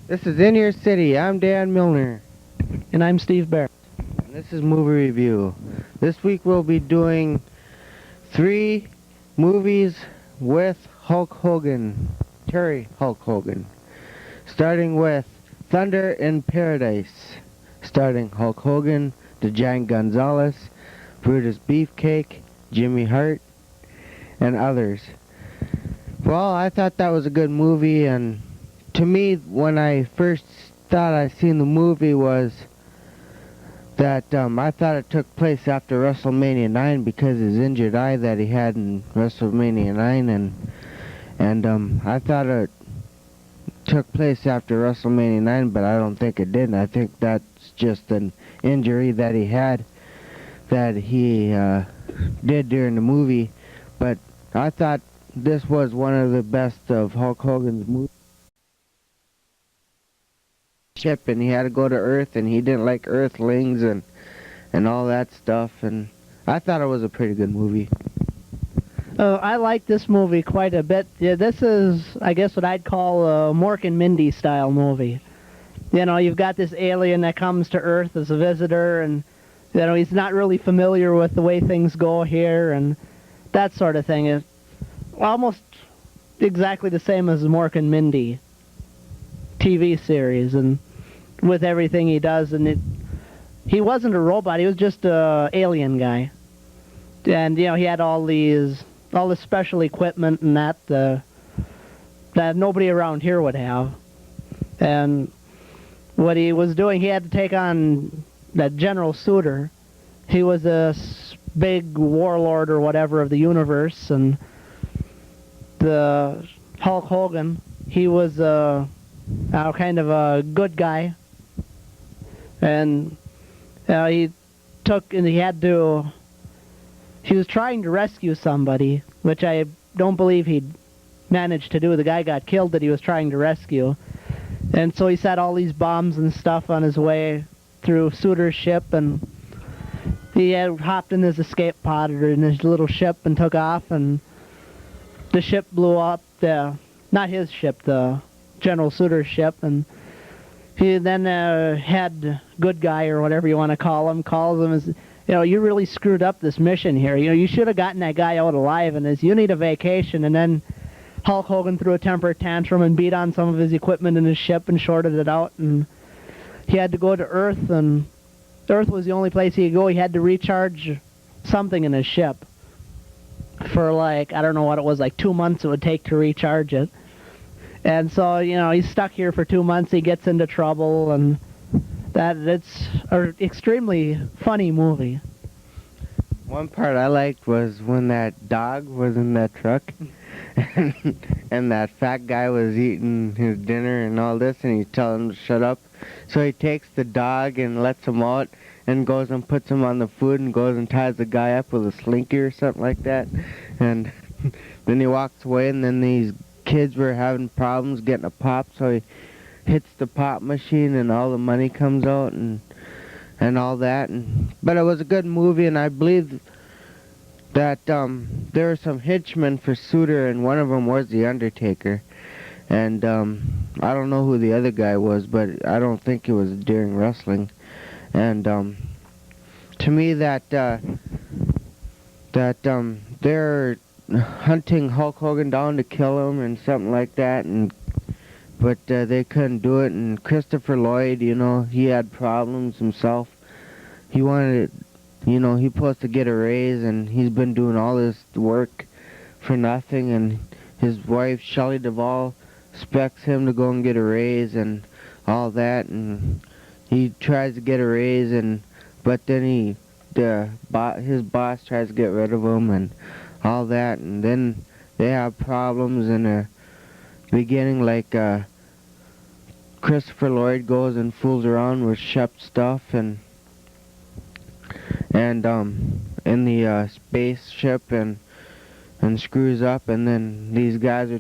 This is In Your City. I'm Dan Milner. And I'm Steve Barrett. And this is Movie Review. This week we'll be doing 3 movies with Hulk Hogan. Terry Hulk Hogan. Starting with Thunder in Paradise. Starring Hulk Hogan, the Giant Gonzalez, Brutus Beefcake, Jimmy Hart, and others. Well, I thought that was a good movie, and to me, when I first thought I seen the movie was that I thought it took place after WrestleMania 9 because his injured eye that he had in WrestleMania 9, and I thought it took place after WrestleMania 9, but I don't think it did. I think that's just an injury that he had that he did during the movie, but I thought this was one of the best of Hulk Hogan's movies. Ship, and he had to go to Earth, and he didn't like Earthlings and all that stuff, and I thought it was a pretty good movie. I like this movie quite a bit. Yeah, this is, I guess, what I'd call a Mork and Mindy style movie. You know, you've got this alien that comes to Earth as a visitor, and you know he's not really familiar with the way things go here, and that sort of thing. Is almost exactly the same as the Mork and Mindy TV series, and with everything he does, and he wasn't a robot, he was just a alien guy. And you know, he had all this special equipment and that nobody around here would have. And what he was doing, he had to take on that General Suitor. He was a big warlord or whatever of the universe, and the Hulk Hogan, he was kind of a good guy, and he was trying to rescue somebody, which I don't believe he'd managed to do. The guy got killed that he was trying to rescue, and so he set all these bombs and stuff on his way through Suitor's ship, and he had hopped in his escape pod or in his little ship and took off, and the ship blew up. Not his ship, the General Suitor's ship, and he then had good guy or whatever you want to call him, calls him as, you know, you really screwed up this mission here. You know, you should have gotten that guy out alive, and as you need a vacation. And then Hulk Hogan threw a temper tantrum and beat on some of his equipment in his ship and shorted it out, and he had to go to Earth, and Earth was the only place he could go. He had to recharge something in his ship for like, I don't know what it was, like 2 months it would take to recharge it. And so, you know, he's stuck here for 2 months, he gets into trouble, and it's an extremely funny movie. One part I liked was when that dog was in that truck, and that fat guy was eating his dinner and all this, and he's telling him to shut up. So he takes the dog and lets him out, and goes and puts him on the food, and goes and ties the guy up with a slinky or something like that. And then he walks away, and then these kids were having problems getting a pop, so he hits the pop machine, and all the money comes out, and all that. But it was a good movie, and I believe that there were some henchmen for Suitor, and one of them was the Undertaker. And I don't know who the other guy was, but I don't think it was during wrestling. And to me, that they're hunting Hulk Hogan down to kill him and something like that, but they couldn't do it. And Christopher Lloyd, you know, he had problems himself. He wanted, you know, he's supposed to get a raise, and he's been doing all this work for nothing, and his wife, Shelley Duvall, expects him to go and get a raise and all that, and he tries to get a raise, but then his boss tries to get rid of him and all that, and then they have problems in the beginning, like Christopher Lloyd goes and fools around with Shep's stuff and in the spaceship and screws up, and then these guys are